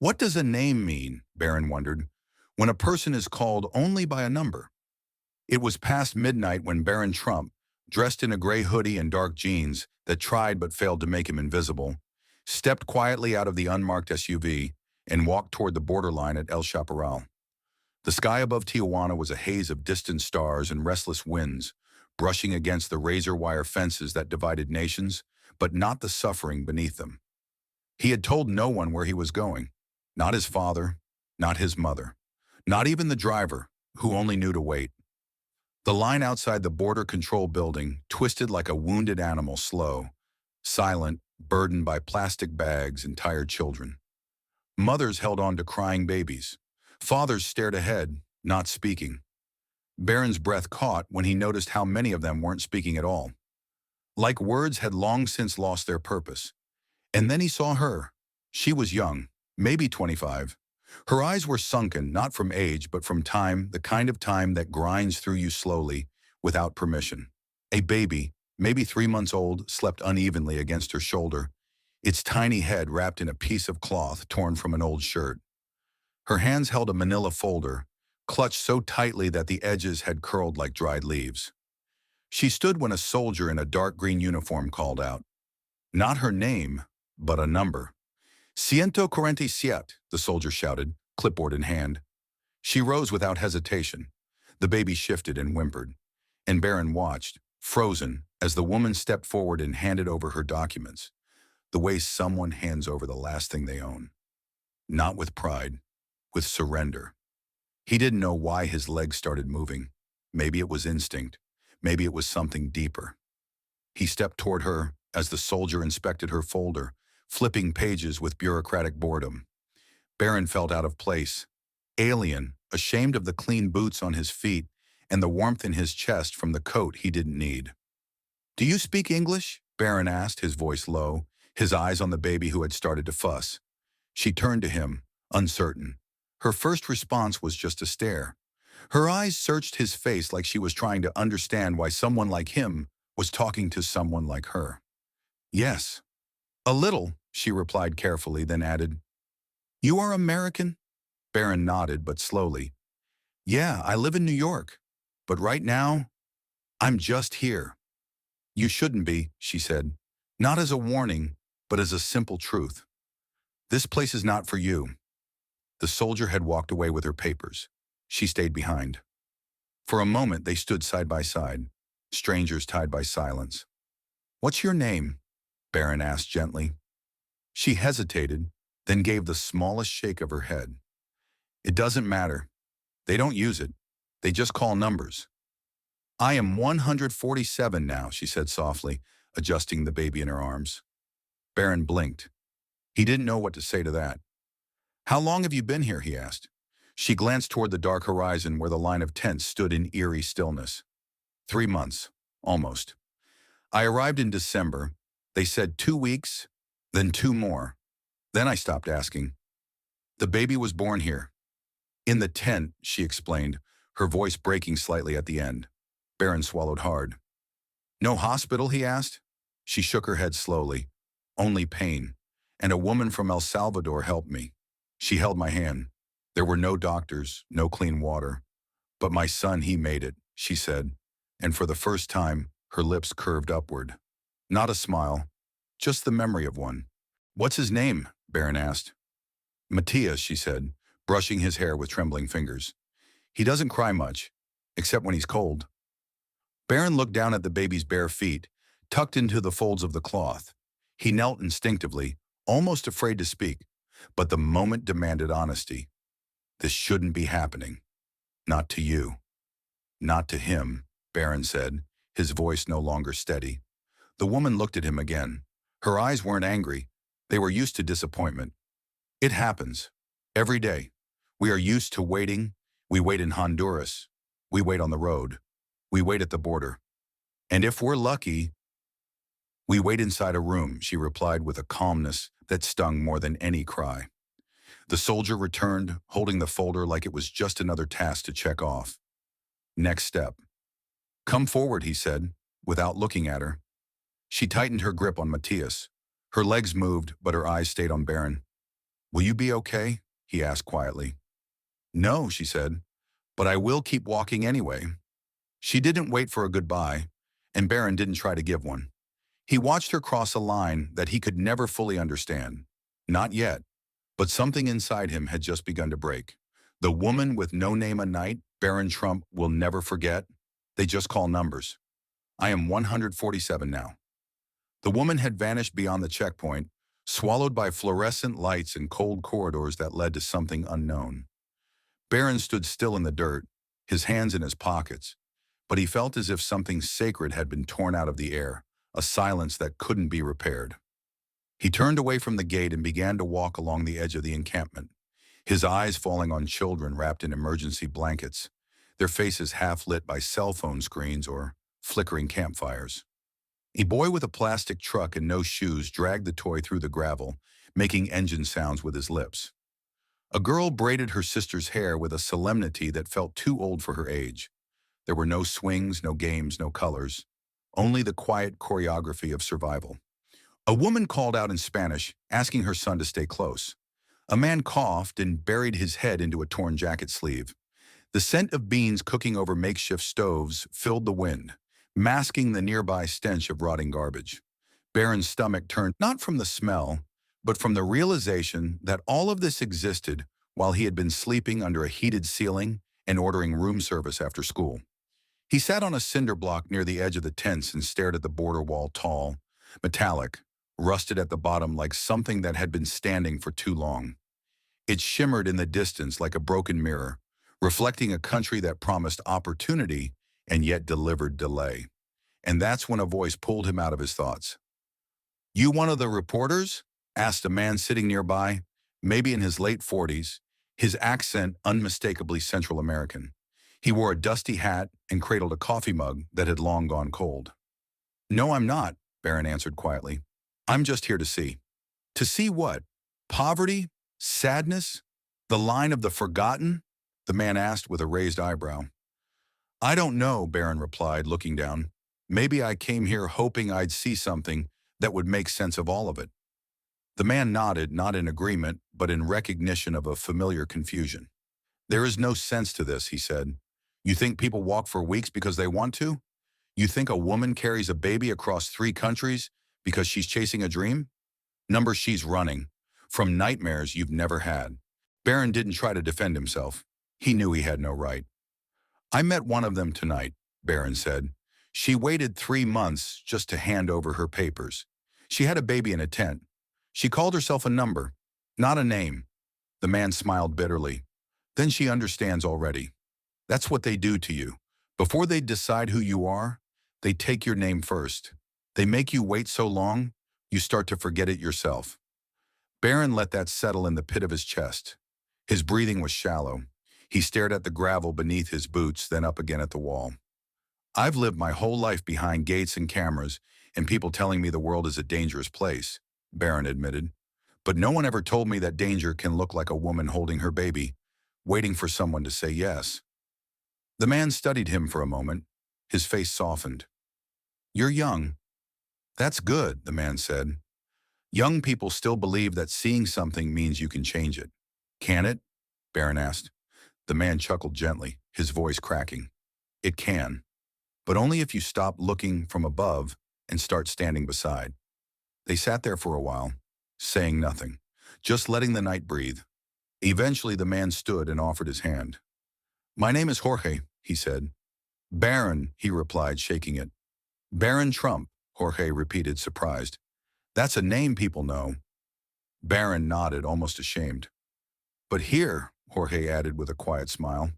What does a name mean, Barron wondered, when a person is called only by a number? It was past midnight when Barron Trump, dressed in a gray hoodie and dark jeans that tried but failed to make him invisible, stepped quietly out of the unmarked SUV and walked toward the borderline at El Chaparral. The sky above Tijuana was a haze of distant stars and restless winds, brushing against the razor wire fences that divided nations, but not the suffering beneath them. He had told no one where he was going, not his father, not his mother, not even the driver, who only knew to wait. The line outside the border control building twisted like a wounded animal, slow, silent, burdened by plastic bags and tired children. Mothers held on to crying babies. Fathers stared ahead, not speaking. Barron's breath caught when he noticed how many of them weren't speaking at all. Like words had long since lost their purpose. And then he saw her. She was young, maybe 25. Her eyes were sunken, not from age, but from time, the kind of time that grinds through you slowly, without permission. A baby, maybe 3 months old, slept unevenly against her shoulder, its tiny head wrapped in a piece of cloth torn from an old shirt. Her hands held a manila folder, clutched so tightly that the edges had curled like dried leaves. She stood when a soldier in a dark green uniform called out. Not her name, but a number. Ciento cuarenta y siete, the soldier shouted, clipboard in hand. She rose without hesitation. The baby shifted and whimpered, and Barron watched, frozen, as the woman stepped forward and handed over her documents, the way someone hands over the last thing they own. Not with pride, with surrender. He didn't know why his legs started moving. Maybe it was instinct. Maybe it was something deeper. He stepped toward her as the soldier inspected her folder, flipping pages with bureaucratic boredom. Barron felt out of place, alien, ashamed of the clean boots on his feet and the warmth in his chest from the coat he didn't need. "Do you speak English?" Barron asked, his voice low, his eyes on the baby who had started to fuss. She turned to him, uncertain. Her first response was just a stare. Her eyes searched his face like she was trying to understand why someone like him was talking to someone like her. "Yes. A little," she replied carefully, then added, "You are American?" Barron nodded, but slowly. "Yeah, I live in New York. But right now, I'm just here." "You shouldn't be," she said. "Not as a warning, but as a simple truth. This place is not for you." The soldier had walked away with her papers. She stayed behind. For a moment, they stood side by side, strangers tied by silence. "What's your name?" Barron asked gently. She hesitated, then gave the smallest shake of her head. "It doesn't matter. They don't use it. They just call numbers." "I am 147 now," she said softly, adjusting the baby in her arms. Barron blinked. He didn't know what to say to that. "How long have you been here?" he asked. She glanced toward the dark horizon where the line of tents stood in eerie stillness. 3 months, almost. "I arrived in December. They said 2 weeks, then 2 more. Then I stopped asking. The baby was born here." "In the tent," she explained, her voice breaking slightly at the end. Barron swallowed hard. "No hospital?" he asked. She shook her head slowly. "Only pain. And a woman from El Salvador helped me." She held my hand. "There were no doctors, no clean water. But my son, he made it," she said. And for the first time, her lips curved upward. Not a smile, just the memory of one. "What's his name?" Barron asked. "Mateo," she said, brushing his hair with trembling fingers. "He doesn't cry much, except when he's cold." Barron looked down at the baby's bare feet, tucked into the folds of the cloth. He knelt instinctively, almost afraid to speak, but the moment demanded honesty. "This shouldn't be happening. Not to you." "Not to him," Barron said, his voice no longer steady. The woman looked at him again. Her eyes weren't angry. They were used to disappointment. "It happens. Every day. We are used to waiting. We wait in Honduras. We wait on the road. We wait at the border. And if we're lucky, we wait inside a room," she replied with a calmness that stung more than any cry. The soldier returned, holding the folder like it was just another task to check off. "Next step." "Come forward," he said, without looking at her. She tightened her grip on Matthias. Her legs moved, but her eyes stayed on Barron. "Will you be okay?" he asked quietly. "No," she said, "but I will keep walking anyway." She didn't wait for a goodbye, and Barron didn't try to give one. He watched her cross a line that he could never fully understand. Not yet, but something inside him had just begun to break. The woman with no name a night Barron Trump will never forget. They just call numbers. I am 147 now. The woman had vanished beyond the checkpoint, swallowed by fluorescent lights and cold corridors that led to something unknown. Barron stood still in the dirt, his hands in his pockets, but he felt as if something sacred had been torn out of the air, a silence that couldn't be repaired. He turned away from the gate and began to walk along the edge of the encampment, his eyes falling on children wrapped in emergency blankets, their faces half lit by cell phone screens or flickering campfires. A boy with a plastic truck and no shoes dragged the toy through the gravel, making engine sounds with his lips. A girl braided her sister's hair with a solemnity that felt too old for her age. There were no swings, no games, no colors, only the quiet choreography of survival. A woman called out in Spanish, asking her son to stay close. A man coughed and buried his head into a torn jacket sleeve. The scent of beans cooking over makeshift stoves filled the wind, masking the nearby stench of rotting garbage. Barron's stomach turned not from the smell, but from the realization that all of this existed while he had been sleeping under a heated ceiling and ordering room service after school. He sat on a cinder block near the edge of the tents and stared at the border wall, tall, metallic, rusted at the bottom like something that had been standing for too long. It shimmered in the distance like a broken mirror, reflecting a country that promised opportunity and yet delivered delay. And that's when a voice pulled him out of his thoughts. "You one of the reporters?" asked a man sitting nearby, maybe in his late 40s, his accent unmistakably Central American. He wore a dusty hat and cradled a coffee mug that had long gone cold. "No, I'm not," Barron answered quietly. "I'm just here to see." "To see what? Poverty? Sadness? The line of the forgotten?" the man asked with a raised eyebrow. "I don't know," Barron replied, looking down. "Maybe I came here hoping I'd see something that would make sense of all of it." The man nodded, not in agreement, but in recognition of a familiar confusion. "There is no sense to this," he said. "You think people walk for weeks because they want to? You think a woman carries a baby across 3 countries because she's chasing a dream? Number she's running, from nightmares you've never had." Barron didn't try to defend himself. He knew he had no right. "I met one of them tonight," Barron said. "She waited 3 months just to hand over her papers. She had a baby in a tent. She called herself a number, not a name." The man smiled bitterly. "Then she understands already. That's what they do to you. Before they decide who you are, they take your name first. They make you wait so long, you start to forget it yourself." Barron let that settle in the pit of his chest. His breathing was shallow. He stared at the gravel beneath his boots, then up again at the wall. "I've lived my whole life behind gates and cameras and people telling me the world is a dangerous place," Barron admitted. "But no one ever told me that danger can look like a woman holding her baby, waiting for someone to say yes." The man studied him for a moment. His face softened. "You're young." "That's good," the man said. "Young people still believe that seeing something means you can change it." "Can it?" Barron asked. The man chuckled gently, his voice cracking. "It can, but only if you stop looking from above and start standing beside." They sat there for a while, saying nothing, just letting the night breathe. Eventually the man stood and offered his hand. "My name is Jorge," he said. "Barron," he replied, shaking it. "Barron Trump," Jorge repeated, surprised. "That's a name people know." Barron nodded, almost ashamed. "But here," Jorge added with a quiet smile,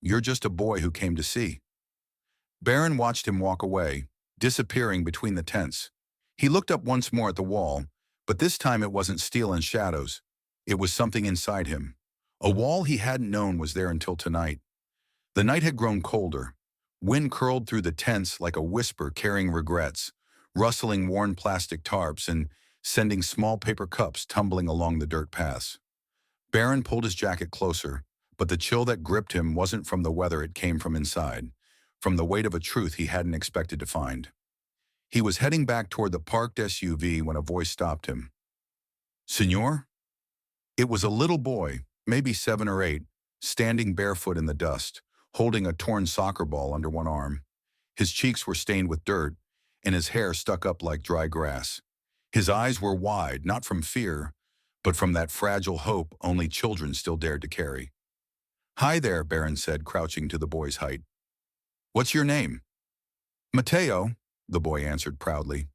"you're just a boy who came to see." Barron watched him walk away, disappearing between the tents. He looked up once more at the wall, but this time it wasn't steel and shadows. It was something inside him. A wall he hadn't known was there until tonight. The night had grown colder. Wind curled through the tents like a whisper carrying regrets, rustling worn plastic tarps and sending small paper cups tumbling along the dirt paths. Barron pulled his jacket closer, but the chill that gripped him wasn't from the weather, it came from inside, from the weight of a truth he hadn't expected to find. He was heading back toward the parked SUV when a voice stopped him. "Senor?" It was a little boy, maybe 7 or 8, standing barefoot in the dust, holding a torn soccer ball under one arm. His cheeks were stained with dirt, and his hair stuck up like dry grass. His eyes were wide, not from fear, but from that fragile hope only children still dared to carry. "Hi there," Barron said, crouching to the boy's height. "What's your name?" "Mateo," the boy answered proudly.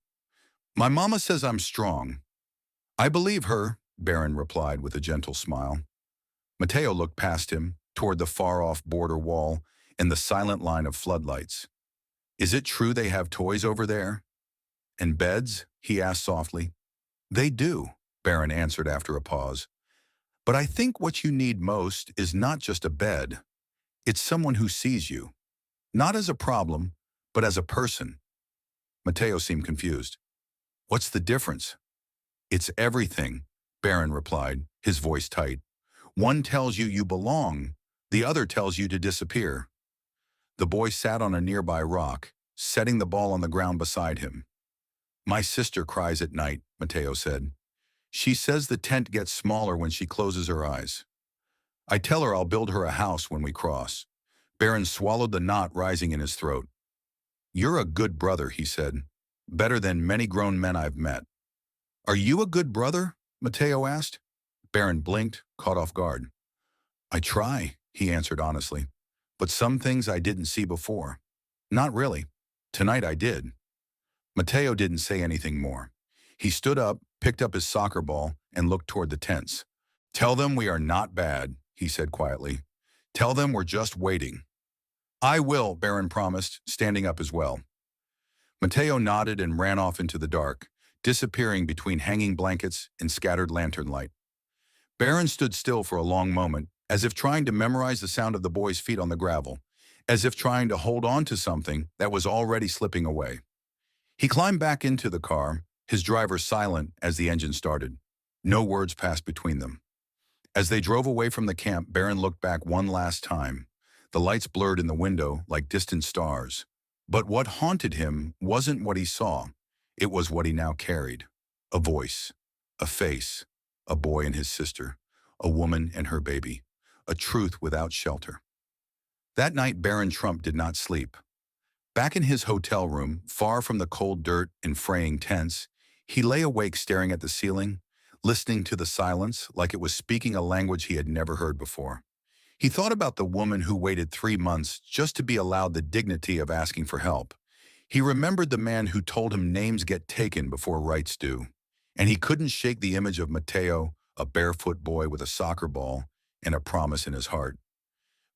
"My mama says I'm strong." "I believe her," Barron replied with a gentle smile. Mateo looked past him, toward the far-off border wall and the silent line of floodlights. "Is it true they have toys over there?" "And beds?" he asked softly. "They do," Barron answered after a pause. "But I think what you need most is not just a bed. It's someone who sees you, not as a problem, but as a person." Mateo seemed confused. "What's the difference?" "It's everything," Barron replied, his voice tight. "One tells you you belong, the other tells you to disappear." The boy sat on a nearby rock, setting the ball on the ground beside him. "My sister cries at night," Mateo said. "She says the tent gets smaller when she closes her eyes. I tell her I'll build her a house when we cross." Barron swallowed the knot rising in his throat. "You're a good brother," he said. "Better than many grown men I've met." "Are you a good brother?" Mateo asked. Barron blinked, caught off guard. "I try," he answered honestly. "But some things I didn't see before." "Not really. Tonight I did." Mateo didn't say anything more. He stood up, picked up his soccer ball, and looked toward the tents. "Tell them we are not bad," he said quietly. "Tell them we're just waiting." "I will," Barron promised, standing up as well. Mateo nodded and ran off into the dark, disappearing between hanging blankets and scattered lantern light. Barron stood still for a long moment, as if trying to memorize the sound of the boy's feet on the gravel, as if trying to hold on to something that was already slipping away. He climbed back into the car, his driver silent as the engine started. No words passed between them. As they drove away from the camp, Barron looked back one last time. The lights blurred in the window like distant stars. But what haunted him wasn't what he saw. It was what he now carried. A voice, a face, a boy and his sister, a woman and her baby, a truth without shelter. That night, Barron Trump did not sleep. Back in his hotel room, far from the cold dirt and fraying tents, he lay awake staring at the ceiling, listening to the silence like it was speaking a language he had never heard before. He thought about the woman who waited 3 months just to be allowed the dignity of asking for help. He remembered the man who told him names get taken before rights do. And he couldn't shake the image of Mateo, a barefoot boy with a soccer ball and a promise in his heart.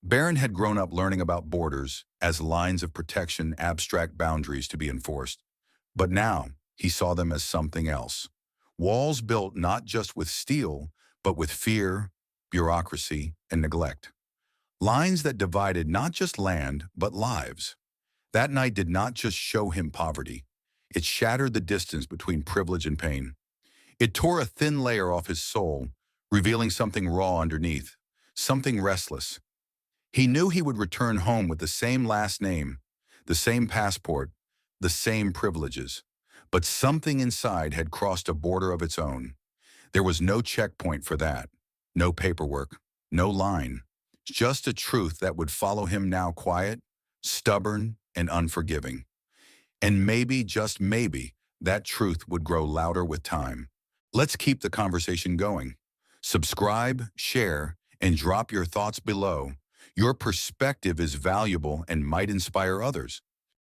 Barron had grown up learning about borders as lines of protection, abstract boundaries to be enforced. But now, he saw them as something else. Walls built not just with steel, but with fear, bureaucracy, and neglect. Lines that divided not just land, but lives. That night did not just show him poverty. It shattered the distance between privilege and pain. It tore a thin layer off his soul, revealing something raw underneath, something restless. He knew he would return home with the same last name, the same passport, the same privileges. But something inside had crossed a border of its own. There was no checkpoint for that, no paperwork, no line, just a truth that would follow him now, quiet, stubborn, and unforgiving. And maybe, just maybe, that truth would grow louder with time. Let's keep the conversation going. Subscribe, share, and drop your thoughts below. Your perspective is valuable and might inspire others.